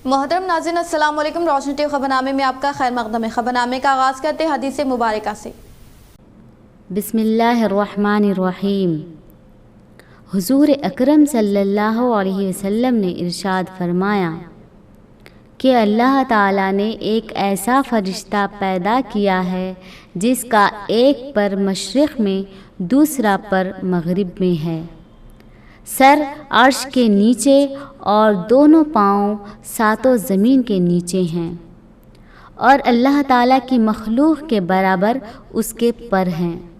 मोहतरम नाज़रीन अस्सलाम वालेकुम। रोशनी टीवी खबरनामे में आपका खैर मक़दम है। खबरनामे का आगाज़ करते हैं हदीस मुबारका से। बिस्मिल्लाहिर्रहमानिर्रहीम। हुज़ूर अकरम सल्लल्लाहु अलैहि वसल्लम ने इरशाद फरमाया कि अल्लाह ताला ने एक ऐसा फ़रिश्ता पैदा किया है जिसका एक पर मशरिक़ में दूसरा पर मग़रिब में है। सर अर्श के नीचे और दोनों पाँव सातों ज़मीन के नीचे हैं और अल्लाह ताला की मखलूक़ के बराबर उसके पर हैं।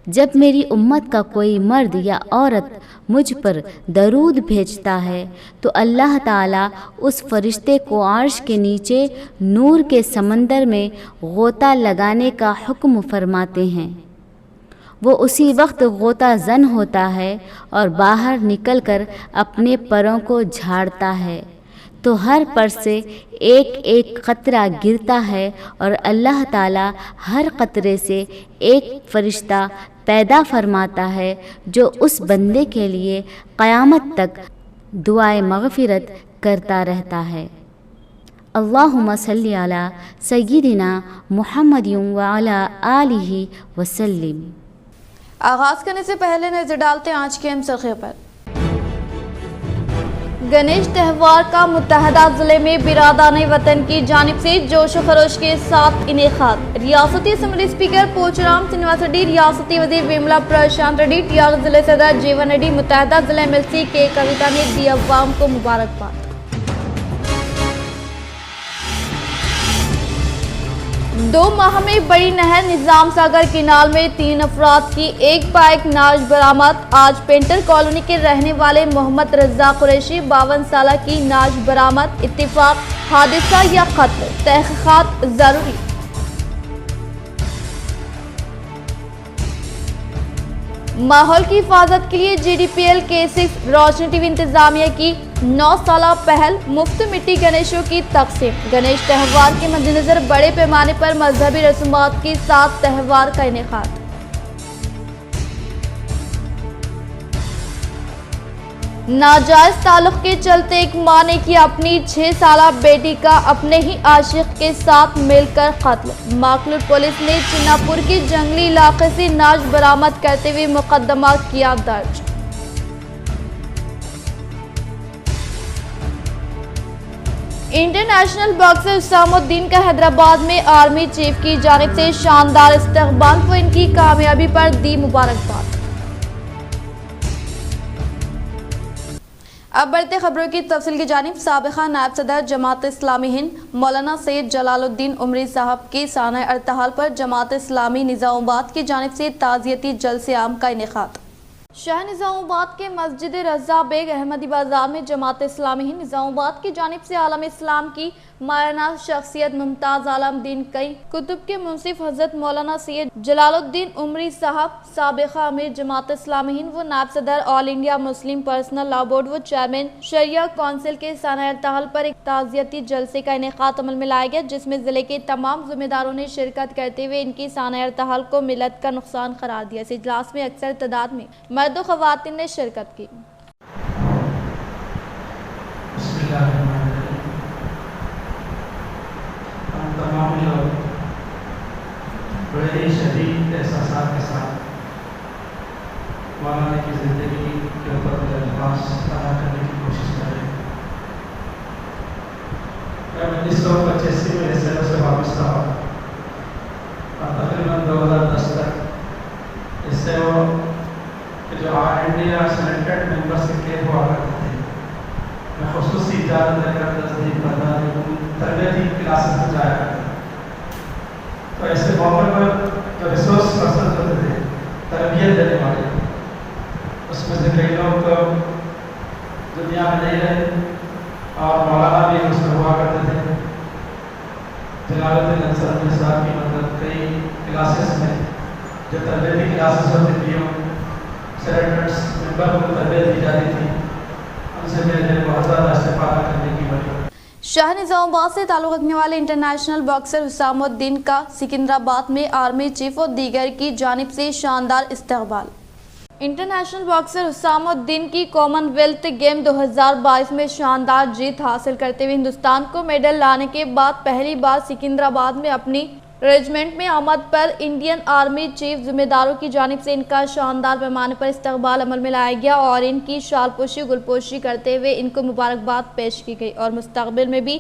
जब मेरी उम्मत का कोई मर्द या औरत मुझ पर दरूद भेजता है तो अल्लाह ताला उस फरिश्ते को अर्श के नीचे नूर के समंदर में गोता लगाने का हुक्म फरमाते हैं। वो उसी वक्त गोता जन होता है और बाहर निकलकर अपने परों को झाड़ता है तो हर पर से एक एक कतरा गिरता है और अल्लाह ताला हर कतरे से एक फरिश्ता पैदा फरमाता है जो उस बंदे के लिए क़यामत तक दुआए मग़फ़िरत करता रहता है। अल्लाहुम्मा सल्ली अला सय्यिदिना मुहम्मदिन व अला आलिहि वसल्लिम। आगाज़ करने से पहले नजर डालते हैं आज के अहम सुर्ख़ियों पर। गणेश त्यौहार का मुत्तहदा ज़िले में बिरादाने वतन की जानिब से जोश व खरोश के साथ इनेकाद। रियासती असम्बली स्पीकर पोचराम श्रीनिवास रेड्डी, रियासती वज़ीर वेमुला प्रशांत रेड्डी, टीआर ज़िले सदर जीवन रेड्डी, मुत्तहदा ज़िला एमएलसी के कविता ने दी अवाम को मुबारकबाद। 2 माह में बड़ी नहर निज़ाम सागर किनाल में 3 अफराद की एक बाइक नाश बरामद। आज पेंटर कॉलोनी के रहने वाले मोहम्मद रज़ा कुरैशी 52 साल की नाश बरामद। इत्तिफाक, हादिसा या कत्ल, तहक़ीक़ात जरूरी। माहौल की हिफाजत के लिए GDPL K6 रोशनी टीवी इंतजामिया की 9 साला पहल, मुफ्त मिट्टी गणेशों की तकसीम। गणेश त्यौहार के मद्देनजर बड़े पैमाने पर मजहबी रस्मात के साथ त्यौहार का इनेकाद। नाजायज ताल्लुक के चलते एक मां ने की अपनी 6 साला बेटी का अपने ही आशिक के साथ मिलकर कत्ल। माकलूर पुलिस ने चिन्नापुर के जंगली इलाके से नाश बरामद करते हुए मुकदमा किया दर्ज। इंटरनेशनल बॉक्सर हुसामुद्दीन का हैदराबाद में आर्मी चीफ की जानिब से शानदार इस्तकबाल को इनकी कामयाबी पर दी मुबारकबाद। अब बढ़ते खबरों की तफसील की जानिब। साबिक़ा नायब सदर जमात इस्लामी हिंद मौलाना सैयद जलालुद्दीन उमरी साहब के साना अर्तहाल पर जमात इस्लामी निज़ामाबाद की जानिब से ताज़ियती जलसे आम का इनेकाद। शाह निज़ामाबाद के मस्जिद रज़ा बेग अहमदी बाजार में जमात इस्लामी हिंद निज़ामाबाद की जानिब से आलम इस्लाम की मायना शख्सियत मुमताज़ आलम दीन कई कुतुब के मुंसिफ हज़रत मौलाना सैयद जलालुद्दीन उमरी साहब, साबिक़ा अमीर जमात इस्लामी हिंद व नायब सदर all India Muslim personal law board व चेयरमैन शरिया कौंसिल के साना अर्तहाल पर एक ताज़ियती जलसे का इनेकाद अमल में लाया गया, जिसमें ज़िले के तमाम ज़िम्मेदारों ने शिरकत करते हुए इनकी साना अर्तहाल को मिलत का नुकसान करार दिया। इस इजलास में अक्सर तादाद में मर्द व ख़वातीन ने शिरकत की। तमाम लोग बड़े शदीद एहसास के साथ मौलाना की ज़िंदगी के ऊपर अल्फाज़ अदा करने की कोशिश कर रहे हैं। मैं 1985 में एसएलओ से वापस था और तकरीबन 2010 तक एसएलओ के जो इंडिया सेलेक्टेड मेंबर्स के केयर हुआ करते थे, मैं ख़ुसूसी इजाज़त लेकर तस्दीक करता तरबियती क्लासेस में जाया करता। तो ऐसे मौके पर जो रिसोर्स पर्सन होते थे तरबियत देने वाले, उसमें से कई लोग तो दुनिया में नहीं रहे और मौलाना भी उसमें हुआ करते थे। जलालुद्दीन अंसारी साहब की मतलब कई क्लासेस में जो तरबियती क्लासेस होती थी, सेलेक्टेड मेंबर को तरबियत दी जाती थी, उनसे मेरे बहुत ज़्यादा इस्तेफादा करने की वजह। शाह निज़ामाबाद से ताल्लुक़ रखने वाले इंटरनेशनल बॉक्सर हुसामुद्दीन का सिकंदराबाद में आर्मी चीफ और दीगर की जानिब से शानदार इस्तकबाल। इंटरनेशनल बॉक्सर हुसामुद्दीन की कॉमनवेल्थ गेम 2022 में शानदार जीत हासिल करते हुए हिंदुस्तान को मेडल लाने के बाद पहली बार सिकंदराबाद में अपनी रेजिमेंट में आमद पर इंडियन आर्मी चीफ जिम्मेदारों की जानिब से इनका शानदार पैमाने पर इस्तकबाल अमल में लाया गया और इनकी शालपोशी गुलपोशी करते हुए इनको मुबारकबाद पेश की गई और मुस्तकबिल में भी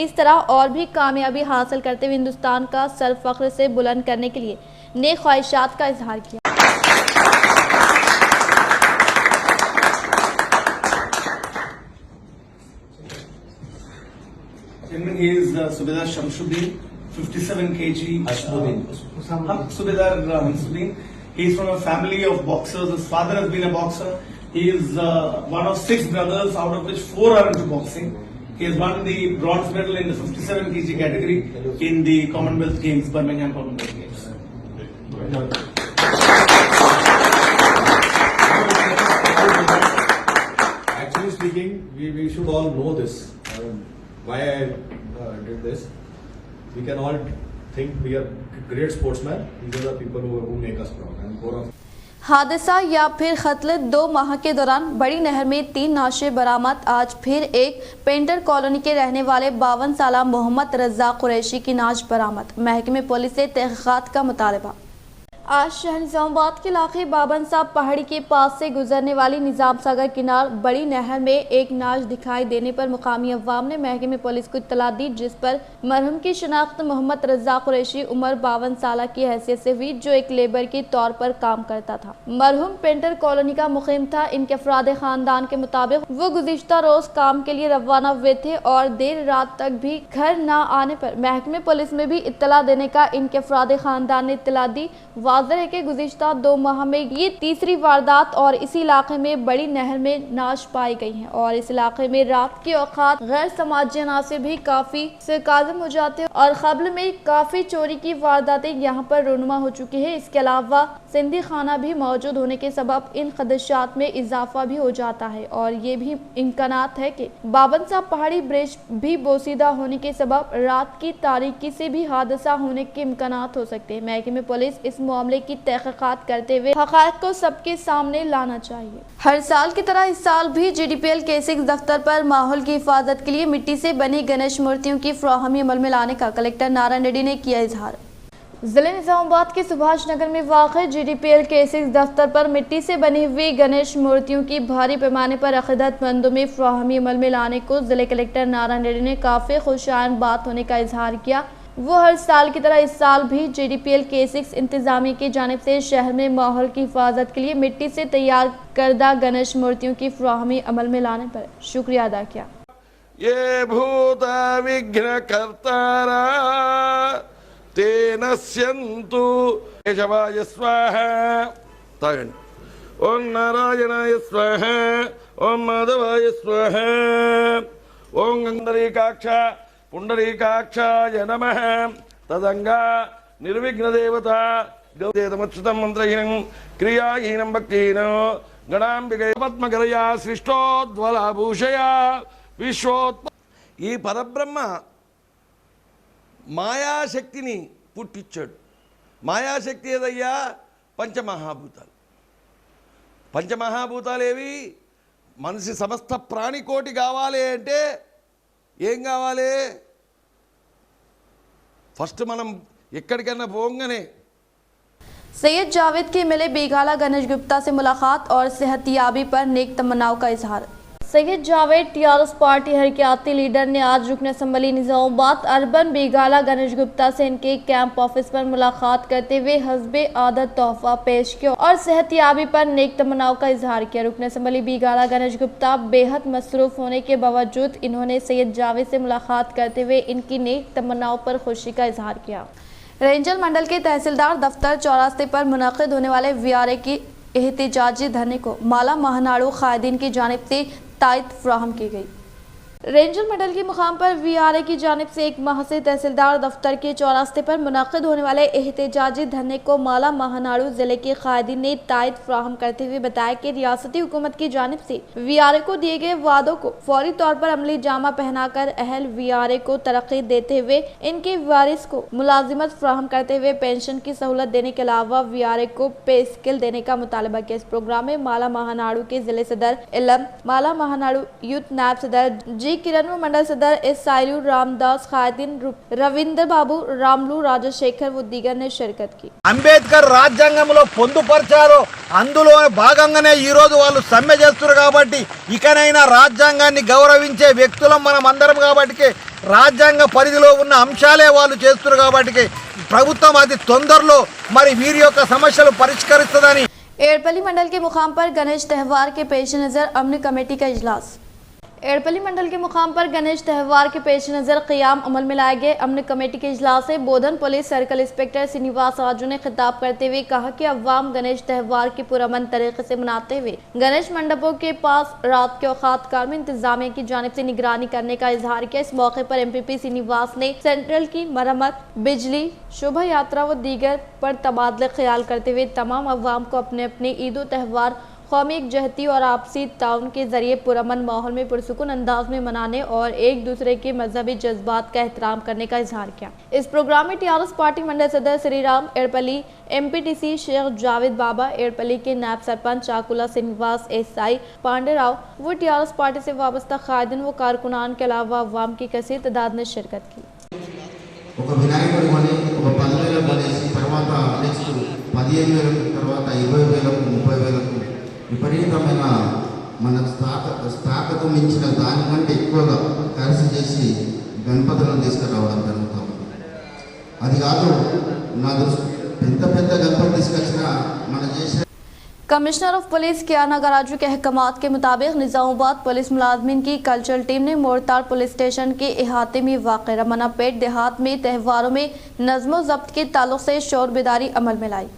इस तरह और भी कामयाबी हासिल करते हुए हिंदुस्तान का सर फख्र से बुलंद करने के लिए नेक ख्वाहिशात का इजहार किया। He is Subedar Shamsuddin, 57 kg. Subedar Shamsuddin. He is from a family of boxers. His father has been a boxer. He is one of 6 brothers, out of which 4 are into boxing. He has won the bronze medal in the 57 kg category in the Commonwealth Games, Birmingham Commonwealth Games. Actually speaking, we should all know this. Why I did this. We can all think we are great sportsmen. These are the people who make us proud. And for us. हादसा या फिर कत्ल 2 माह के दौरान बड़ी नहर में 3 नाशे बरामद। आज फिर एक पेंटर कॉलोनी के रहने वाले 52 साला मोहम्मद रज़ा कुरैशी की नाश बरामद। महकमे पुलिस से तहक़ीक़ात का मुतालबा। आज शहर निज़ामाबाद के इलाके बाबन साहब पहाड़ी के पास से गुजरने वाली निज़ाम सागर किनार बड़ी नहर में एक नाश दिखाई देने पर मुकामी अवाम ने महकमे पुलिस को इत्तला दी, जिस पर मरहूम की शनाख्त मोहम्मद रज़ा कुरैशी उम्र 52 साल की हैसियत से हुई, जो एक लेबर के तौर पर काम करता था। मरहूम पेंटर कॉलोनी का मुकीम था। इनके अफराद खानदान के मुताबिक वो गुज़िश्ता रोज काम के लिए रवाना हुए थे और देर रात तक भी घर न आने पर महकमे पुलिस में भी इत्तला देने का इनके अफराद खानदान ने इत्तला दी। वाज़ेह है कि गुज़िश्ता 2 माह में ये तीसरी वारदात और इसी इलाके में बड़ी नहर में नाश पाई गई है और इस इलाके में रात के औकात गैर समाजी अनासिर भी काफी सरकाज़म हो जाते हैं और क़ब्ल में काफी चोरी की वारदातें यहाँ पर रूनुमा हो चुकी है। इसके अलावा सिंधी खाना भी मौजूद होने के सबब इन खदशात में इजाफा भी हो जाता है और ये भी इम्कानात है कि बाबन साहब पहाड़ी ब्रिज भी बोसीदा होने के सबब रात की तारीकी से भी हादसा होने के इम्कानात हो सकते हैं। महकमे पुलिस इस मामले की तहक़ीक़ात करते हुए हक़ाइक़ को सबके सामने लाना चाहिए। हर साल की तरह इस साल भी GDPL के6 दफ्तर पर माहौल की हिफाजत के लिए मिट्टी से बनी गणेश मूर्तियों की फराहमी अमल में लाने का कलेक्टर नारायण रेड्डी ने किया इजहार। जिले निज़ामाबाद के सुभाष नगर में वाक़ GDPL के 6 दफ्तर पर मिट्टी से बनी हुई गणेश मूर्तियों की भारी पैमाने पर अक़ीदतमंदों में फराहमी अमल में लाने को जिले कलेक्टर नारायण रेड्डी ने काफ़ी खुशाइन बात होने का इजहार किया। वो हर साल की तरह इस साल भी GDPL के 6 इंतजामिया की जानिब से शहर में माहौल की हिफाजत के लिए मिट्टी से तैयार करदा गणेश मूर्तियों की फराहमी अमल में लाने पर शुक्रिया अदा किया। ये भूत विघ्न कर्तारा तेन स्यन्तु केशवाय स्वाहा तागंడి ओम नारायणाय स्वाहा ओम माधवाय स्वाहा ओम गंधरीकाक्ष पुंडरीकाक्षाय नमः तदंगा निर्विघ्न देवता गौदेतमच्युतं मंत्रहीनं क्रियाहीनं भक्तिहीनं गणांबिके पद्मकरया सृष्टोद्वलाभूषया विश्वोत्प ఈ పరబ్రహ్మ మాయాశక్తిని పుట్టించాడు। మాయాశక్తి ఏదయ్యా? పంచమహాభూతాలు। పంచమహాభూతాలు ఏవి? మనిషి సమస్త ప్రాణికోటి కావాలి అంటే ఏం కావాలి? ఫస్ట్ మనం ఎక్కడికైనా పోగానే सैयद जावेद के मिले बेगाला गणेश गुप्ता से मुलाकात और सेहतियाबी पर नेक तमन्नाओं का इजहार। सैयद जावेद TRS पार्टी हरकियाती लीडर ने आज रुकन असम्बली निज़ामाबाद अर्बन बेगाला गणेश गुप्ता से इनके कैंप ऑफिस पर मुलाकात करते हुए हस्बे आदत तोहफा पेश किया और सेहतियाबी पर नेक तमन्नाओं का इजहार किया। रुकन असम्बली बेगाला गणेश गुप्ता बेहद मसरूफ होने के बावजूद इन्होंने सैयद जावेद से मुलाकात करते हुए इनकी नेक तमन्नाओं पर खुशी का इजहार किया। रेंजर मंडल के तहसीलदार दफ्तर चौरास्ते पर मुनक़िद होने वाले VRA की एहतिजाजी धरने को माला महानाडू कायदीन की जानिब से तायद फ्राहम की गई। रेंजर मेडल के मुकाम पर वीआरए की जानिब से 1 माह से तहसीलदार दफ्तर के चौरास्ते पर मुनक्किद होने वाले एहतजाजी धरने को माला महानाडू जिले के कायदीन ने तायद फ्राहम करते हुए बताया कि रियासती हुकूमत की जानिब से वीआरए को दिए गए वादों को फौरी तौर पर अमली जामा पहनाकर अहल वीआरए को तरक्की देते हुए इनके वारिस को मुलाजिमत फ्राहम करते हुए पेंशन की सहूलत देने के अलावा वीआरए को पे स्किल देने का मुतालबा किया। इस प्रोग्राम में माला महानाडू के जिले सदर इलम, माला महानाडू यूथ नायब सदर जी किरण व मंडल सदर एसाइलू रामदास, खादिन रविंद्र बाबू, रामलू, राजशेखर व दीगर ने शिरकत की। అంబేద్కర్ రాజ్యాంగంలో పొందుపరిచారో అందులో భాగంగానే ఈ రోజు వాళ్ళు సమ్మె చేస్తున్నారు కాబట్టి ఇకనైనా రాజ్యాంగాన్ని గౌరవించే వ్యక్తులం మనం అందరం కాబట్టి రాజ్యాంగ పరిధిలో ఉన్న అంశాలే వాళ్ళు చేస్తున్నారు కాబట్టి ప్రభుత్వం అది తొందరలో మరి వీరి యొక్క సమస్యలు పరిష్కరిస్తుందని। एड़पली मंडल के मुकाम पर गणेश त्यौहार के पेश नज़र अमन कमेटी का इजलास। एड़पली मंडल के मुकाम पर गणेश त्यौहार के पेश नज़र क़याम अमल में लाए गए अमन कमेटी के इजलास से Bodhan police circle inspector Srinivas Raju ने खिताब करते हुए कहा कि अवाम गणेश त्यौहार के पुरअमन तरीके से मनाते हुए गणेश मंडपों के पास रात के औकात कार में इंतजामिया की जानिब से निगरानी करने का इजहार किया। इस मौके पर MPP श्रीनिवास ने सेंट्रल की मरम्मत, बिजली, शोभा यात्रा व दीगर पर तबादला ख्याल करते हुए तमाम अवाम को अपने अपने ईद त्यौहार कौमी एकजहती और आपसी ताउन के जरिए पुरअमन माहौल में पुरसुकून अंदाज में मनाने और एक दूसरे के मजहबी जज्बात का एहतराम करने का इजहार किया। इस प्रोग्राम में TRS पार्टी मंडल सदर श्री राम एड़पली, MPTC शेख जावेद बाबा, एड़पली के नायब सरपंच चाकुला श्रीनिवास, SI पांडे राव व TRS पार्टी से वाबस्ता खादिन व कारकुनान के अलावा अवाम की कसीर तादाद ने शिरकत की। ఒక వినాయకుడి కొని ఒక 10,000 కొనేసి తర్వాత నెక్స్ట్ 15,000 తర్వాత 20,000 30,000 విపరీతమైన మన స్థాకతో మించిన దానికంటే ఎక్కువగా ఖర్చు చేసి గణపతులను తీసుకురావడం జరుగుతుంది। అది కాదు నా దృష్టి పెద్ద పెద్ద గణపతి తీసుకొచ్చిన మన చేసే कमिश्नर ऑफ पुलिस कियाना गराजू के अहकामात के मुताबिक निजामाबाद पुलिस मुलाजमीन की कल्चरल टीम ने मोरताड़ पुलिस स्टेशन के इहाते में वाक़ रमनापेट देहात में त्यौहारों में नज़्म ज़ब्त के ताल्लुक से शोर बेदारी अमल में लाई।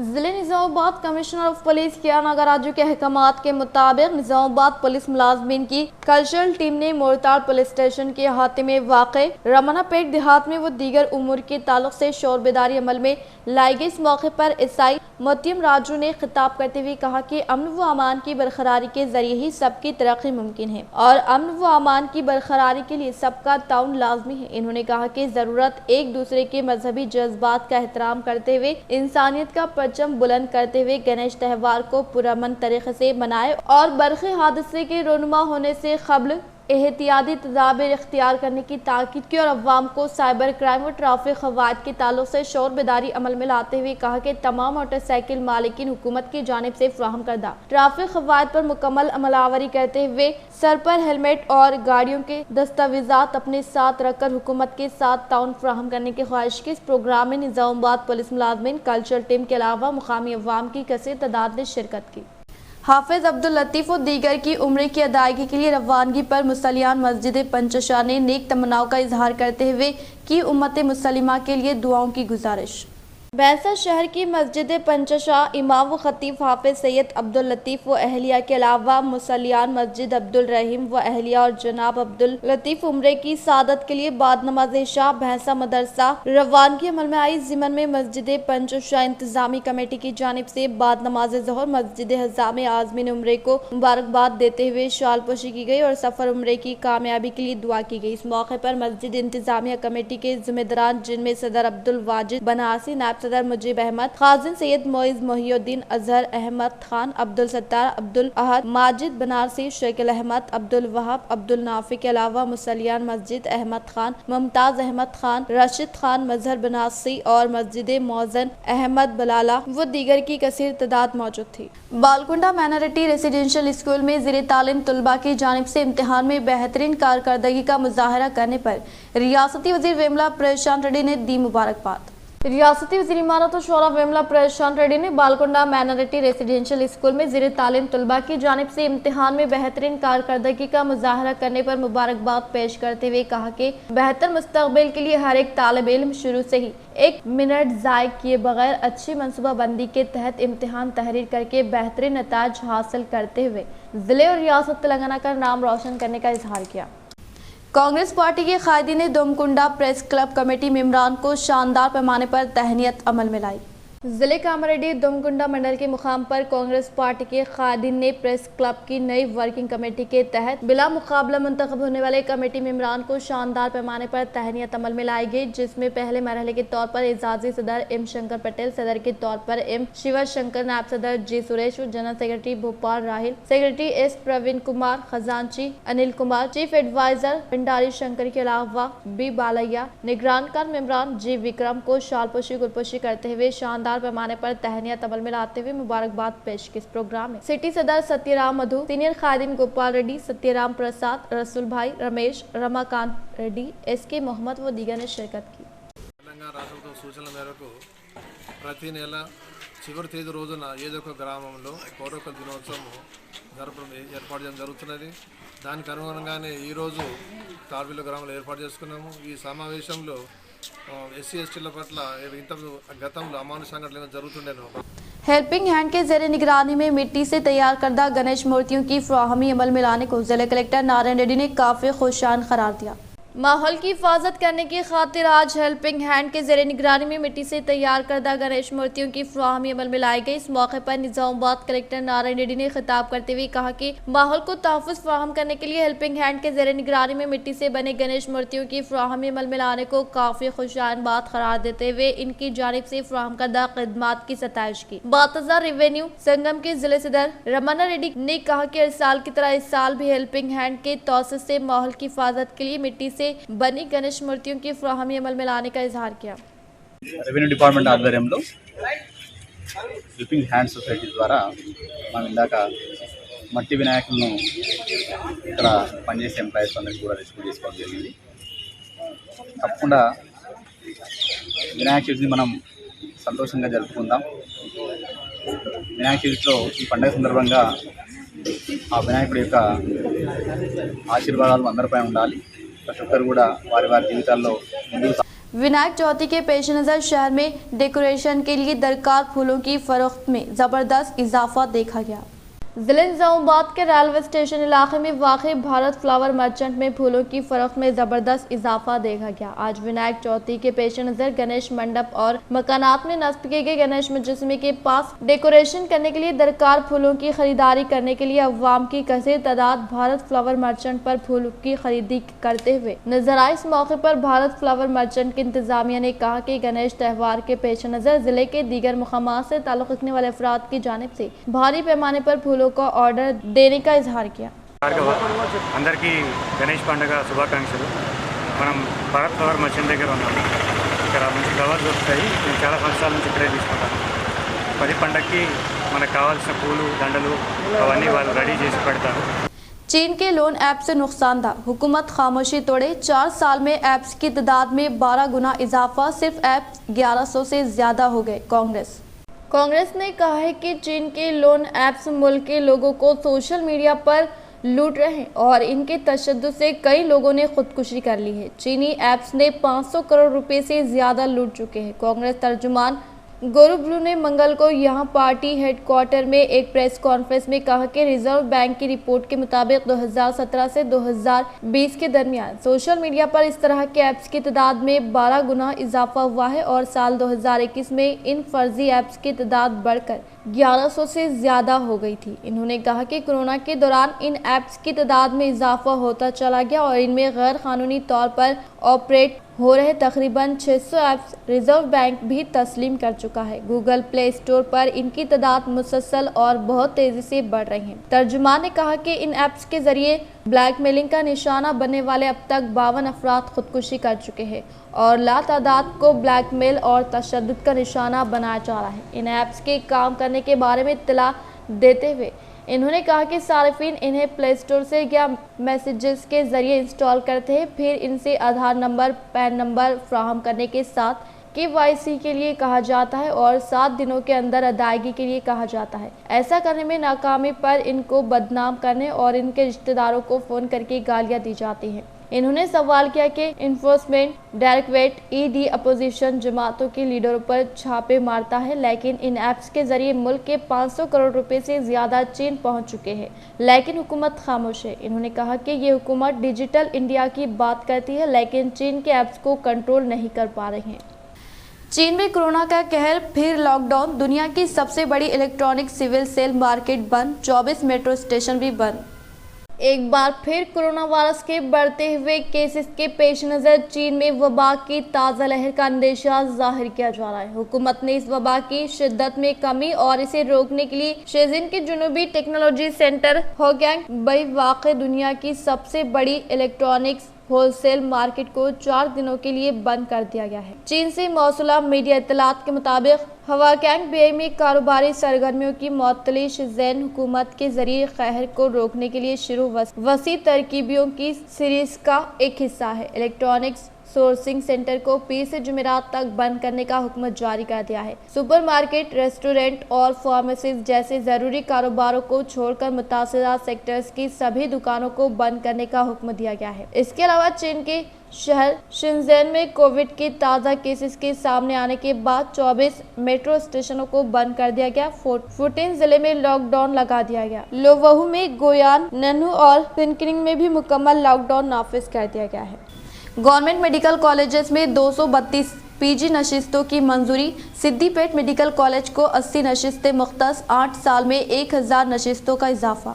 जिले निजामाबाद कमिश्नर ऑफ पुलिस कियाना गराजू के अहकामात के मुताबिक निजामाबाद पुलिस मुलाजमीन की कल्चरल टीम ने मोरताड़ पुलिस स्टेशन के अहाते में वाक़ रमनापेट देहात में वो दीगर उमूर के ताल्लुक से शोर बेदारी अमल में लाई गई। इस मौके पर एसआई मोतियम राजू ने खिताब करते हुए कहा कि अमन व अमान की बरकरारी के जरिए ही सबकी तरक्की मुमकिन है और अमन व अमान की बरकरारी के लिए सबका ताउन लाजमी है। इन्होंने कहा कि ज़रूरत एक दूसरे के मजहबी जज्बात का एहतराम करते हुए इंसानियत का परचम बुलंद करते हुए गणेश त्यौहार को पुरअमन तरीके से मनाए और बरक़े हादसे के रोनुमा होने से क़ब्ल एहतियाती तदाबीर इख्तियार करने की ताकीद की और अवाम को साइबर क्राइम व ट्रैफिक क़वाइद के ताल्लुक से शोर बेदारी अमल में लाते हुए कहा कि तमाम मोटरसाइकिल मालिकीन हुकूमत की जानिब से फ्राहम करदा ट्रैफिक क़वाइद पर मुकम्मल अमलावरी करते हुए सर पर हेलमेट और गाड़ियों के दस्तावेजात अपने साथ रखकर हुकूमत के साथ ताउन फ्राहम करने की ख्वाहिश की। इस प्रोग्राम में निजामाबाद पुलिस मुलाजमीन कल्चरल टीम के अलावा मुकामी अवाम की कसीर तादाद ने शिरकत की। हाफिज अब्दुल लतीफ़ और दीगर की उम्र की अदायगी के लिए रवानगी पर मुसलियान मस्जिद पंचशाह ने नेक तमन्नाओं का इजहार करते हुए की उम्मत मुसलिमा के लिए दुआओं की गुजारिश। भैंसा शहर की मस्जिद पंचशाह इमाम व खतीब हाफिज सैयद अब्दुल लतीफ़ व अहलिया के अलावा मुसलियान मस्जिद अब्दुल रहीम व अहलिया और जनाब अब्दुल लतीफ़ उम्रे की सादत के लिए बाद नमाज शाह भैंसा मदरसा रवानगी अमल में आई। ज़िमन में मस्जिद पंचशाह इंतजामी कमेटी की जानिब से बाद नमाज ज़ोहर मस्जिद हज़ाम आज़मीन उम्रे को मुबारकबाद देते हुए शाल पोशी की गई और सफ़र उम्रे की कामयाबी के लिए दुआ की गई। इस मौके पर मस्जिद इंतजामिया कमेटी के जिम्मेदारान जिनमें सदर अब्दुल वाजिद बनारसी, नायब सदर मुजीब अहमद, खाजिन सैयद मोइज मोहिउद्दीन, अजहर अहमद खान, अब्दुल सत्तार, अब्दुल अहद, माजिद बनारसी, शकील अहमद, अब्दुल वहाब, अब्दुल नाफी के अलावा मुसलियान मस्जिद अहमद खान, मुमताज अहमद खान, रशीद खान, मजहर बनारसी और मस्जिद मौजन अहमद बलाला व दीगर की कसीर तादाद मौजूद थी। बालकुंडा माइनॉरिटी रेसिडेंशियल स्कूल में ज़ेरे तालीम तलबा की जानिब से इम्तिहान में बेहतरीन कारकर्दगी का मुजाहरा करने पर रियासती वज़ीर वेमला परेशान रेड्डी ने दी मुबारकबाद। रियासती वज़ीर इमारत और शोरा वेमला परेशान रेड्डी ने बालकुंडा माइनॉरिटी रेसिडेंशियल स्कूल में ज़ेरे तालीम तलबा की जानिब से इम्तिहान में बेहतरीन कारकर्दगी का मुजाहरा करने पर मुबारकबाद पेश करते हुए कहा कि बेहतर मुस्तकबिल के लिए हर एक तालिब इल्म शुरू से ही 1 मिनट ज़ाय किए बगैर अच्छी मनसूबाबंदी के तहत इम्तिहान तहरीर करके बेहतरीन नताज हासिल करते हुए ज़िले और रियासत तेलंगाना का नाम रोशन करने का इजहार किया। कांग्रेस पार्टी के कायदीन दोमकुंडा प्रेस क्लब कमेटी मेंबरान को शानदार पैमाने पर तहनीत अमल में लाई। जिले कामारेड्डी दोमकुंडा मंडल के मुकाम पर कांग्रेस पार्टी के कायदीन ने प्रेस क्लब की नई वर्किंग कमेटी के तहत बिला मुकाबला मुंतखब होने वाले कमेटी मेंबरान को शानदार पैमाने पर तहनीत अमल में लाई गई, जिसमें पहले मरहले के तौर पर एजाजी सदर एम शंकर पटेल, सदर के तौर पर एम शिवा शंकर, नायब सदर G Suresh, general secretary Bhopal Rahil, secretary S Praveen Kumar, खजांची अनिल कुमार, चीफ एडवाइजर भंडारी शंकर के अलावा बी बालैया, निगरान कर मेंबरान जी विक्रम को शालपोशी गुलपोशी करते हुए शानदार पैमाने पर तहनीत अमल में लाते हुए मुबारकबाद पेश की। इस प्रोग्राम में सिटी सदर सत्यराम मधु, सीनियर कायदीन गोपाल रेड्डी, सत्यराम प्रसाद, रसूल भाई, रमेश, रमाकांत रेड्डी, एसके मोहम्मद व दीगर ने शिरकत की। తెలంగాణ రాష్ట్ర సూచనల మేరకు ప్రతి నెల చివరి తేదీ రోజున ఏదో ఒక గ్రామంలో పౌరకుల దినోత్సవం ఏర్పాటు చేయడం జరుగుతున్నది। దానికి అనుగుణంగానే ఈరోజు తార్విల గ్రామంలో ఏర్పాటు చేసుకున్నాము। ఈ సమావేశంలో ఎస్సీ ఎస్టీల పట్ల ఇంత గతంలో అమానుష సంఘటనలు జరుగుతుండేను। हेल्पिंग हैंड के जेर निगरानी में मिट्टी से तैयार करदा गणेश मूर्तियों की फ्राहमी अमल में लाने को जिला कलेक्टर नारायण रेड्डी ने काफी खुशान करार दिया। माहौल की हिफाजत करने की खातिर आज हेल्पिंग हैंड के जेर निगरानी में मिट्टी से तैयार करदा गणेश मूर्तियों की फ्राहमी अमल में लाई गई। इस मौके पर निजामाबाद कलेक्टर नारायण रेड्डी ने खिताब करते हुए कहा कि माहौल को तहफ़्फ़ुज़ फ्राहम करने के लिए हेल्पिंग हैंड के जेर निगरानी में मिट्टी से बने गणेश मूर्तियों की फ्राहमी अमल में लाने को काफी खुशान बात करार देते हुए इनकी जानिब से फ्राहम करदा खिदमात की सताइश की। बातज़ा रेवेन्यू संगम के जिले सदर रमना रेड्डी ने कहा कि हर साल की तरह इस साल भी हेल्पिंग हैंड के तौसीफ से माहौल की हिफाजत के लिए मिट्टी से बनी गणेश मूर्तियों की फ्राहमी अमल में लाने का इजहार किया। రెవెన్యూ డిపార్ట్మెంట్ ఆధ్వర్యంలో హెల్పింగ్ హ్యాండ్ సొసైటీ ద్వారా మనం ఇందాక మట్టి వినాయకులను ఇక్కడ పనిచేసే ఎంప్లాయీస్ అందరికీ కూడా డిస్ట్రిబ్యూట్ చేసుకోవడం జరిగింది। తప్పకుండా వినాయక చవితిని మనం సంతోషంగా జరుపుకుందాం। వినాయక చవితిలో ఈ పండుగ సందర్భంగా ఆ వినాయకుడి యొక్క ఆశీర్వాదాలు అందరిపై ఉండాలి। विनायक चौथी के पेश नज़र शहर में डेकोरेशन के लिए दरकार फूलों की फरोख्त में ज़बरदस्त इजाफा देखा गया। जिले निजामाबाद के रेलवे स्टेशन इलाके में वाक़ भारत फ्लावर मर्चेंट में फूलों की फरोख्त में ज़बरदस्त इजाफा देखा गया। आज विनायक चौथी के पेश नज़र गणेश मंडप और मकानात में नस्ब किए गए गणेश मुजस्समे के पास डेकोरेशन करने के लिए दरकार फूलों की खरीदारी करने के लिए अवाम की कसीर तादाद भारत फ्लावर मर्चेंट पर फूलों की खरीदी करते हुए नजर आए। इस मौके पर भारत फ्लावर मर्चेंट की इंतजामिया ने कहा कि गणेश त्यौहार के पेश नज़र जिले के दीगर मुकामात से ताल्लुक़ रखने वाले अफराद की जानिब से भारी पैमाने पर फूलों को ऑर्डर देने का इजहार किया। అందరికీ గణేష్ పండుగ శుభాకాంక్షలు। మనం భారత్ ఫ్లవర్ మర్చెంట్ దగ్గర ఉన్నాము। ఇక్కడ మంచి ఫ్లవర్స్ దొరుకుతాయి। నేను చాలా సంవత్సరాల నుంచి ఇక్కడే తీసుకుంటాను। ప్రతి పండగకి మనకు కావాల్సిన పూలు దండలు అవన్నీ వాళ్ళు రెడీ చేసి పెడతారు। चीन के लोन ऐप से नुकसानदार, हुकूमत खामोशी तोड़े। 4 साल में ऐप्स की तादाद में 12 गुना इजाफा, सिर्फ ऐप 1100 से ज्यादा हो गए। कांग्रेस ने कहा है कि चीन के लोन ऐप्स मुल्क के लोगों को सोशल मीडिया पर लूट रहे हैं और इनके तशद्दुद से कई लोगों ने खुदकुशी कर ली है। चीनी ऐप्स ने 500 करोड़ रुपए से ज्यादा लूट चुके हैं। कांग्रेस तर्जुमान गौरव ब्लू ने मंगल को यहां पार्टी हेडक्वार्टर में एक प्रेस कॉन्फ्रेंस में कहा कि रिजर्व बैंक की रिपोर्ट के मुताबिक 2017 से 2020 के दरमियान सोशल मीडिया पर इस तरह के ऐप्स की तादाद में 12 गुना इजाफा हुआ है और साल 2021 में इन फर्जी ऐप्स की तादाद बढ़कर 1100 से ज्यादा हो गई थी। इन्होंने कहा कि कोरोना के दौरान इन ऐप्स की तादाद में इजाफा होता चला गया और इनमें गैर कानूनी तौर पर ऑपरेट हो रहे तकरीबन 600 ऐप्स रिजर्व बैंक भी तस्लीम कर चुका है। गूगल प्ले स्टोर पर इनकी तादाद मुसलसल और बहुत तेजी से बढ़ रही है। तर्जुमान ने कहा कि इन ऐप्स के जरिए ब्लैकमेलिंग का निशाना बनने वाले अब तक 52 अफराद खुदकुशी कर चुके हैं और लातादाद को ब्लैकमेल और तशद्दुद का निशाना बनाया जा रहा है। इन ऐप्स के काम करने के बारे में इत्तला देते हुए इन्होंने कहा कि सार्फिन इन्हें प्ले स्टोर से या मैसेजेस के जरिए इंस्टॉल करते हैं, फिर इनसे आधार नंबर, पैन नंबर फ्राहम करने के साथ KYC के लिए कहा जाता है और 7 दिनों के अंदर अदायगी के लिए कहा जाता है। ऐसा करने में नाकामी पर इनको बदनाम करने और इनके रिश्तेदारों को फ़ोन करके गालियां दी जाती हैं। इन्होंने सवाल किया कि इन्फोर्समेंट डायरेक्टरेट ईडी अपोजिशन जमातों के लीडरों पर छापे मारता है, लेकिन इन ऐप्स के जरिए मुल्क के 500 करोड़ रुपए से ज्यादा चीन पहुंच चुके हैं, लेकिन हुकूमत खामोश है। इन्होंने कहा कि ये हुकूमत डिजिटल इंडिया की बात करती है, लेकिन चीन के ऐप्स को कंट्रोल नहीं कर पा रही है। चीन में कोरोना का कहर, फिर लॉकडाउन, दुनिया की सबसे बड़ी इलेक्ट्रॉनिक सिविल सेल मार्केट बंद, 24 मेट्रो स्टेशन भी बंद। एक बार फिर कोरोना वायरस के बढ़ते हुए केसेस के पेश नज़र चीन में वबा की ताज़ा लहर का अंदेशा जाहिर किया जा रहा है। हुकूमत ने इस वबा की शिद्दत में कमी और इसे रोकने के लिए शेजिन के जुनूबी टेक्नोलॉजी सेंटर होगयांग में वाक़ दुनिया की सबसे बड़ी इलेक्ट्रॉनिक्स होलसेल मार्केट को 4 दिनों के लिए बंद कर दिया गया है। चीन से मौसूला मीडिया इत्तलात के मुताबिक हवाक्यांग बे में कारोबारी सरगर्मियों की मुअत्तली शेज़ेन हुकूमत के जरिए कहर को रोकने के लिए शुरू वसी तरकीबियों की सीरीज का एक हिस्सा है। इलेक्ट्रॉनिक्स सोर्सिंग सेंटर को 20 से जुमेरात तक बंद करने का हुक्म जारी कर दिया है। सुपरमार्केट, रेस्टोरेंट और फार्मेसीज जैसे जरूरी कारोबारों को छोड़कर मुतासिरा सेक्टर्स की सभी दुकानों को बंद करने का हुक्म दिया गया है। इसके अलावा चीन के शहर शिनजेन में कोविड के ताज़ा केसेस के सामने आने के बाद 24 मेट्रो स्टेशनों को बंद कर दिया गया। फुटिन जिले में लॉकडाउन लगा दिया गया। लोवहू में, गोयान, नन्हू और सिनकिंग में भी मुकम्मल लॉकडाउन नाफिज कर दिया गया है। गवर्नमेंट मेडिकल कॉलेजेस में 232 पीजी नशिस्तों की मंजूरी। सिद्दीपेट मेडिकल कॉलेज को 80 नशिस्तें मुख्तस, 8 साल में 1000 नशिस्तों का इजाफा।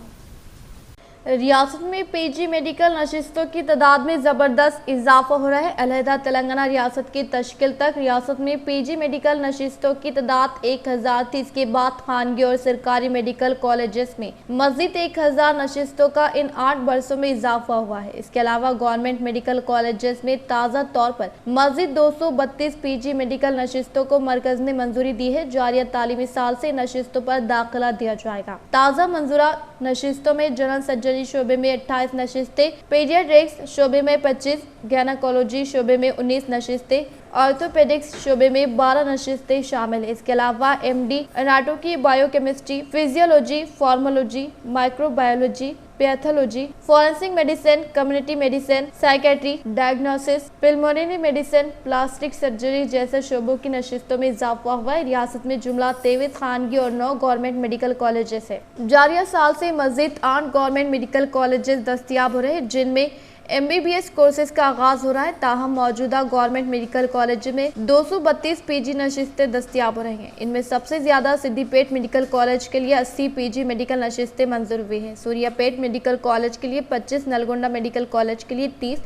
रियासत में पीजी मेडिकल नशिस्तों की तादाद में ज़बरदस्त इजाफा हो रहा है। अलहदा तेलंगाना रियासत की तश्कील तक रियासत में पीजी मेडिकल नशिस्तों की तादाद 1000 थी। इसके बाद खानगी और सरकारी मेडिकल कॉलेजेस में मज़ीद 1000 नशिस्तों का इन 8 बरसों में इजाफा हुआ है। इसके अलावा गवर्नमेंट मेडिकल कॉलेजेस में ताज़ा तौर पर मज़ीद 232 पीजी मेडिकल नशिस्तों को मरकज़ ने मंजूरी दी है। जारिया तालीमी साल से नशिस्तों पर दाखिला दिया जाएगा। ताज़ा मंजूरा नशिस्तों में जनरल सर्जरी शोबे में 28 नशिस्तें, पीडियाट्रिक्स शोबे में 25, गैनाकोलॉजी शोबे में 19 नशिस्तें, ऑर्थोपेडिक्स शोबे में 12 नशिस्तें शामिल है। इसके अलावा MD anatomy, biochemistry, physiology, pharmacology, microbiology, pathology, forensic medicine, community medicine, psychiatry, diagnosis, pulmonary medicine, plastic surgery जैसे शोबों की नशिस्तों में इजाफा हुआ है। रियासत में जुमला 23 खानगी और 9 गवर्नमेंट मेडिकल कॉलेजेस है। जारिया साल से मजीद 8 गवर्नमेंट मेडिकल कॉलेजेस दस्तियाब हो रहे हैं, जिनमें MBBS कोर्सेज का आगाज हो रहा है। ताहम मौजूदा गवर्नमेंट मेडिकल कॉलेज में 232 पीजी नशिस्तें दस्तियाब हो रही हैं। इनमें सबसे ज्यादा सिद्दीपेट मेडिकल कॉलेज के लिए 80 पीजी मेडिकल नशिस्तें मंजूर हुई हैं। सूर्यापेट मेडिकल कॉलेज के लिए 25, नलगोंडा मेडिकल कॉलेज के लिए 30,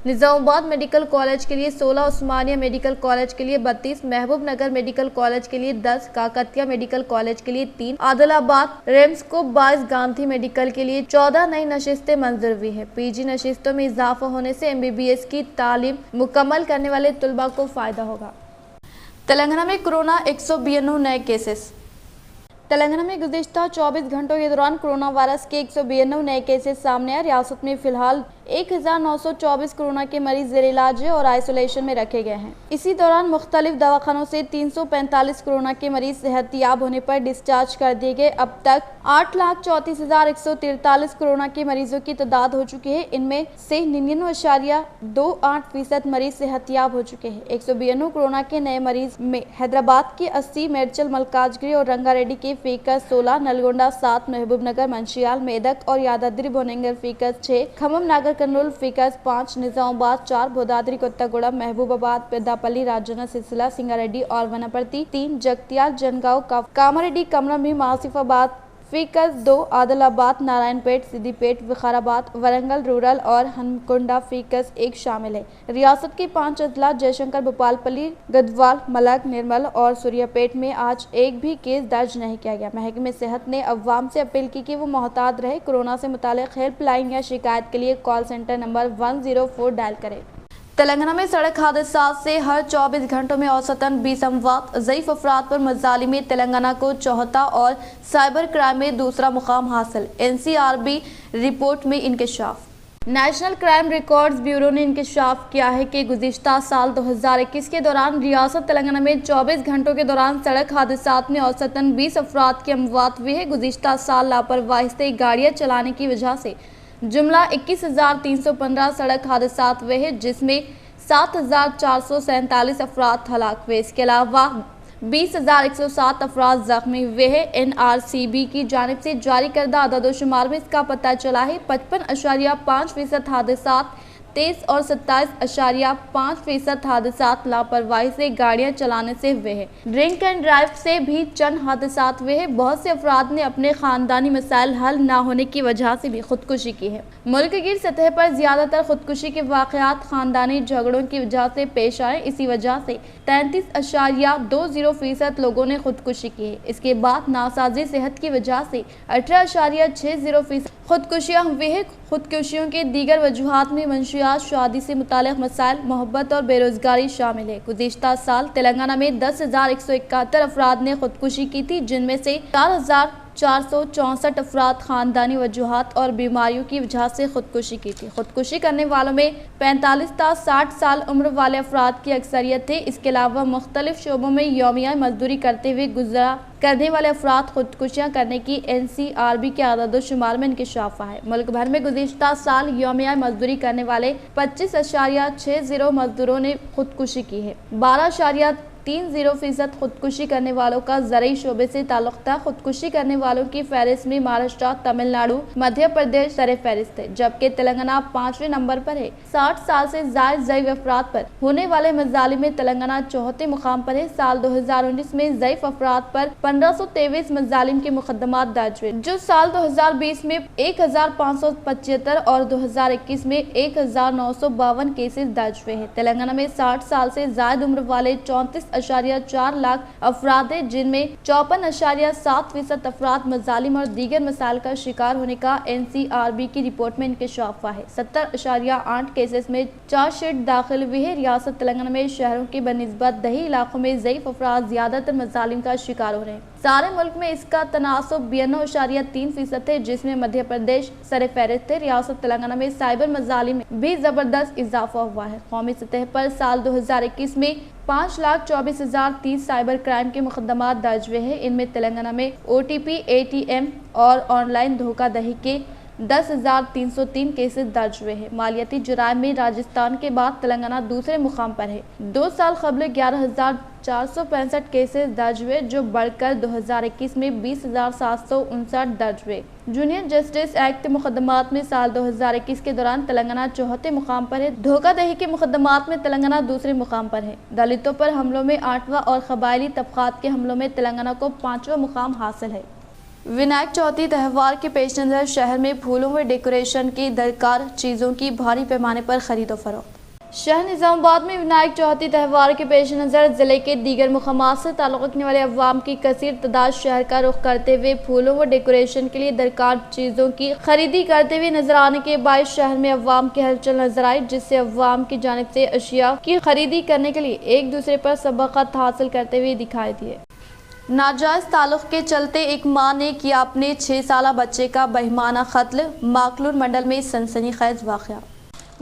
निजामाबाद मेडिकल कॉलेज के लिए 16, उस्मानिया मेडिकल कॉलेज के लिए 32, महबूब नगर मेडिकल कॉलेज के लिए 10, काकतिया मेडिकल कॉलेज के लिए 3, आदिलाबाद रिम्स को 22, गांधी मेडिकल के लिए 14 नई नशिस्तें मंजूर हुई है। पीजी नशिस्तों में इजाफा होने से MBBS की तालीम मुकम्मल करने वाले तुलबा को फायदा होगा। तेलंगाना में कोरोना 192 नए केसेस। तेलंगाना में गुज़िश्ता 24 घंटों के दौरान कोरोना वायरस के 192 नए केसेस सामने आए। रियासत में फिलहाल 1924 कोरोना के मरीज जेर इलाज है और आइसोलेशन में रखे गए हैं। इसी दौरान मुख्तलिफ दवाखानों से 345 कोरोना के मरीज सेहतियाब होने पर डिस्चार्ज कर दिए गए। अब तक 8,34,143 कोरोना के मरीजों की तादाद हो चुकी है। इनमें से 99.28% मरीज सेहतियाब हो चुके हैं। 192 कोरोना के नए मरीज में हैदराबाद के 80, मेडचल मलकाजगिरी और रंगारेड्डी के फीकस 16, नलगोंडा 7, महबूब नगर, मंशियाल, मेदक और यादाद्री भुवनेश्वर फीकस 6, खम्मम नागर कर्नूल फीकस 5, निजामाबाद 4, भोदाद्री कोत्तागुड़म, महबूबाबाद, पेद्दापल्ली, राजन्न सिरसिला, सिंगारेड्डी और वनपर्ती 3, जगत्याल, जनगांव, कामारेड्डी, कमरम भीम, आसिफाबाद फीकस 2, आदिलाबाद, नारायणपेट, सिद्दीपेट, विकाराबाद, वरंगल रूरल और हनकुंडा फीकस 1 शामिल है। रियासत के 5 अजला जयशंकर, भोपालपल्ली, गदवाल, मलक, निर्मल और सूर्यापेट में आज एक भी केस दर्ज नहीं किया गया। महकमे सेहत ने अवाम से अपील की कि वो मोहतात रहे। कोरोना से मुतालिक हेल्पलाइन या शिकायत के लिए कॉल सेंटर नंबर 104 डायल करें। तेलंगाना में सड़क हादसा से हर 24 घंटों में औसतन 20 अमवात। ज़ईफ अफराद पर मज़ालिम तेलंगाना को 74 और साइबर क्राइम में दूसरा मुकाम हासिल। NCRB रिपोर्ट में इंकशाफ। नेशनल क्राइम रिकॉर्ड्स ब्यूरो ने इंकशाफ किया है कि गुज़िश्ता साल 2021 के दौरान रियासत तेलंगाना में 24 घंटों के दौरान सड़क हादसात में औसतन 20 अफराद की अमवात हुई है। गुज़िश्ता साल लापरवाही से गाड़ियाँ चलाने की वजह से जुमला 21,315 सड़क हादसा हुए हैं, जिसमें 7,447 अफराद हलाक हुए। इसके अलावा 20,107 अफराद जख्मी हुए हैं। NRCB की जानिब से जारी करदा अदद-ओ-शुमार में इसका पता चला है 55.5% हादसा तेज और 27.5% हादसा लापरवाही से गाड़ियां चलाने से हुए हैं। ड्रिंक एंड ड्राइव से भी चंद हादसा हुए हैं। बहुत से अफराद ने अपने खानदानी मसाइल हल न होने की वजह से भी खुदकुशी की है। मुल्क की सतह पर ज्यादातर खुदकुशी के वाकयात खानदानी झगड़ों की वजह से पेश आए। इसी वजह से 33.20% लोगों ने खुदकुशी की है। इसके बाद नासाजी सेहत की वजह से 18.60% खुदकुशियाँ हुई है। खुदकुशियों के दीगर वजूहात में मंशियात, शादी से मुताल्लिक़ मसाइल, मोहब्बत और बेरोजगारी शामिल है। गुज़िश्ता साल तेलंगाना में 10,171 अफराद ने खुदकुशी की थी, जिनमें से 4,464 अफराद खानदानी वजूहात और बीमारियों की वजह से खुदकुशी की थी। खुदकुशी करने वालों में 45 से 60 साल उम्र वाले अफराद की अक्सरियत थे। इसके अलावा मुख्तलिफ शोबों में यौमिया मजदूरी करते हुए गुजरा करने वाले अफराद खुदकुशियाँ करने की NCRB के अदद-ओ-शुमार में इंकशाफ है। मुल्क भर में गुज़िश्ता साल यौमिया मजदूरी करने वाले 25.60 मजदूरों ने खुदकुशी की है। 12.30% खुदकुशी करने वालों का ज़रई शोबे से ताल्लुक़ था। खुदकुशी करने वालों की फहरिस्त में महाराष्ट्र, तमिलनाडु, मध्य प्रदेश सरे फहरिस्त है, जबकि तेलंगाना 5वें नंबर पर है। 60 साल से ज़ायद ज़ईफ़ अफराद पर होने वाले मज़ालिम में तेलंगाना 4थे मुकाम पर है। साल 2019 में ज़ईफ़ अफराद पर 1523 मज़ालिम के मुकदमात दर्ज हुए, जो साल 2020 में 1,575 और 2021 में 1,952 केसेस दर्ज हुए हैं। तेलंगाना में 60 साल से ज़ायद उम्र वाले 34.4 लाख अफराद है, जिनमें 54.7% अफराद मज़ालिम और दीगर मसाइल का शिकार होने का NCRB की रिपोर्ट में इंकशाफ है। 70.8 केसेस में चार्जशीट दाखिल हुई है। रियासत तेलंगाना में शहरों के बनिस्बत दही इलाकों में ज़ईफ़ अफराद ज्यादातर मज़ालिम का शिकार हो रहे हैं। सारे मुल्क में इसका तनासुब 92.3% है, जिसमें मध्य प्रदेश सरे फहरिस्त है। रियासत तेलंगाना में साइबर मज़ालिम में भी ज़बरदस्त इजाफा हुआ है। कौमी सतह पर साल 2021 में 5,24,030 साइबर क्राइम के मुकदमात दर्ज हुए हैं। इनमें तेलंगाना में OTP, ATM और ऑनलाइन धोखाधड़ी के 10,303 केसेस दर्ज हुए हैं। मालियाती जुराइम में राजस्थान के बाद तेलंगाना दूसरे मुकाम पर है। 2 साल कबल 11,465 केसेस दर्ज हुए, जो बढ़कर 2021 में 20,759 दर्ज हुए। जूनियर जस्टिस एक्ट मुकदमात में साल 2021 के दौरान तेलंगाना 4थे मुकाम पर है। धोखाधड़ी के मुकदमात में तेलंगाना दूसरे मुकाम पर है। दलितों पर हमलों में 8वां और कबायली तबकात के हमलों में तेलंगाना को 5वां मुकाम हासिल है। विनायक चौथी त्यौहार के पेश नज़र शहर में फूलों व डेकोरेशन की दरकार चीज़ों की भारी पैमाने पर खरीदो फरोख्त। शहर निज़ामाबाद में विनायक चौथी त्यौहार के पेश नज़र ज़िले के दीगर मुकामात से ताल्लुक़ रखने वाले अवाम की कसीर तादाद शहर का रुख करते हुए फूलों व डेकोरेशन के लिए दरकार चीज़ों की खरीदी करते हुए नजर आने के बाद शहर में अवाम की हलचल नजर आई, जिससे अवाम की जानिब से अशिया की खरीदी करने के लिए एक दूसरे पर सबक़त हासिल करते हुए दिखाई दिए। नाजायज़ ताल्लुक़ के चलते एक माँ ने किया अपने 6 साला बच्चे का बहिमाना कत्ल। माकलूर मंडल में सनसनीखेज़ वाक़या।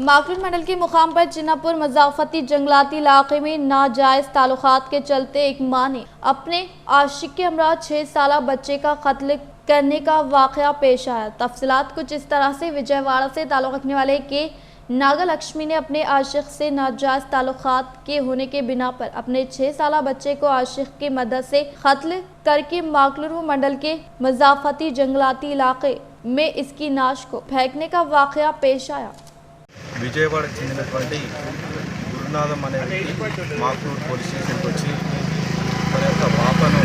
माकलूर मंडल के मुकाम पर चिन्नापुर मज़ाफ़ती जंगलाती इलाके में नाजायज़ ताल्लुक़ात के चलते एक माँ ने अपने आशिक के हमरा 6 साला बच्चे का कत्ल करने का वाक़या पेश आया। तफसीलात कुछ इस तरह से विजयवाड़ा से ताल्लुक़ रखने वाले के नागा लक्ष्मी ने अपने आशिक से नाजायज़ ताल्लुक़ात के होने के बिना पर अपने 6 साला बच्चे को आशिक की मदद से कत्ल करके माकलूर मंडल के मज़ाफ़ती जंगलाती इलाके में इसकी नाश को फेंकने का वाक़या पेश आया। విజయవాడ చెందినటువంటి గురునాథం అనే వ్యక్తి మాకూరు పోలీస్ స్టేషన్కి వచ్చి తన యొక్క పాపను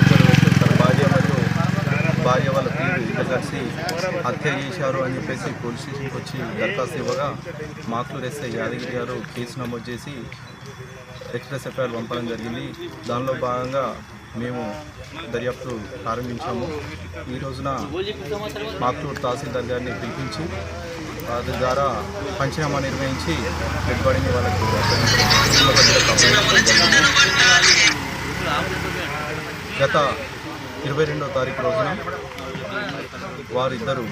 ఇద్దరు వ్యక్తులు తన భార్య వాళ్ళ తీరు ఇద్దరు కలిసి హత్య చేశారు అని చెప్పేసి పోలీస్ స్టేషన్కి వచ్చి దరఖాస్తు ఇవ్వగా మాకూరు ఎస్ఐ యాదగిరి గారు కేసు నమోదు చేసి ఎక్స్ప్రెస్ ఎఫ్ఐఆర్ పంపడం జరిగింది। దానిలో భాగంగా మేము దర్యాప్తు ప్రారంభించాము। ఈ రోజున మాకూరు తహసీల్దార్ గారిని పిలిపించి వారి ద్వారా పంచనామా నిర్వహించి డెడ్ బాడీని వాళ్ళకి గత 22వ తారీఖు రోజున వారిద్దరు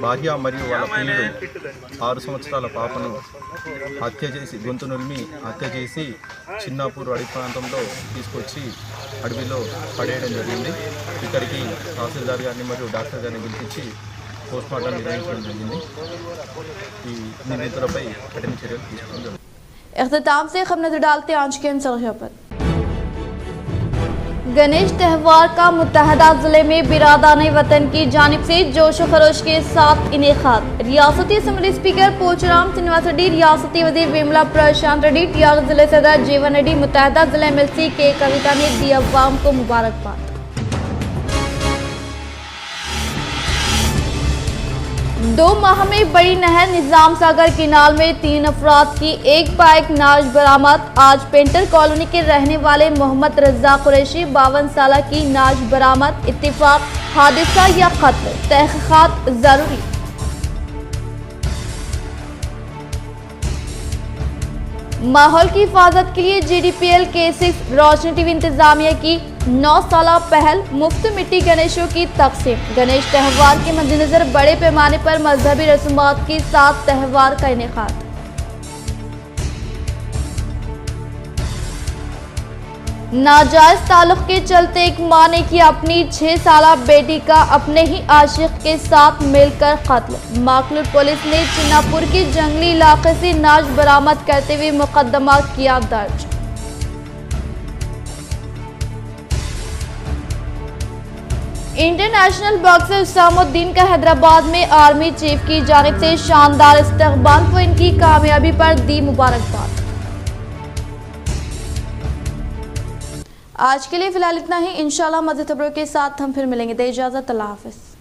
భార్య మరియు వాళ్ళ పిల్లలు 6 సంవత్సరాల పాపను హత్య చేసి గొంతు నులిమి హత్య చేసి చిన్నాపూర్ అడవి ప్రాంతంలో తీసుకొచ్చి అడవిలో పడేయడం జరిగింది। ఇక్కడికి తహసీల్దార్ గారిని మరియు డాక్టర్ గారిని పిలిపించి పోస్ట్మార్టం నిర్వహించడం జరిగింది. ఈ నిందితులపై కఠిన చర్యలు తీసుకోవడం జరుగుతుంది. इख्तिताम से हम नजर डालते हैं आज के इन सुर्खियों पर। गणेश त्यौहार का मुत्तहदा जिले में बिरादाने वतन की जानिब से जोश व खरोश के साथ इनेकाद। रियासती असम्बली स्पीकर पोचराम श्रीनिवास रेड्डी, रियासती वजीर विमला प्रशांत रेड्डी, टीआरएस जिले सदर जीवन रेड्डी, मुत्तहदा जिले मिलसी के कविता ने दी अवाम को मुबारकबाद। 2 माह में बड़ी नहर निजाम सागर किनाल में 3 अफराद की एक बाइक नाश बरामद। आज पेंटर कॉलोनी के रहने वाले मोहम्मद रज़ा कुरैशी 52 साल की नाश बरामद। इत्तेफाक, हादसा या कत्ल, तहकीकात जरूरी। माहौल की हिफाजत के लिए GDPL K6 रोशनी टीवी इंतजामिया की 9 साला पहल, मुफ्त मिट्टी गणेशों की तकसीम। गणेश त्यौहार के मद्देनजर बड़े पैमाने पर मजहबी रस्मात के साथ त्यौहार का इनेकाद। नाजायज ताल्लुक के चलते एक मां ने की अपनी 6 साला बेटी का अपने ही आशिक के साथ मिलकर कत्ल। माकलूर पुलिस ने चिन्नापुर के जंगली इलाके से नाश बरामद करते हुए मुकदमा किया दर्ज। इंटरनेशनल बॉक्सर उसामुद्दीन का हैदराबाद में आर्मी चीफ की जानिब से शानदार इस्तकबाल को इनकी कामयाबी पर दी मुबारकबाद। आज के लिए फिलहाल इतना ही। इंशाल्लाह मज़ीद खबरों के साथ हम फिर मिलेंगे। दे इजाज़त, अल्लाह हाफ़िज़।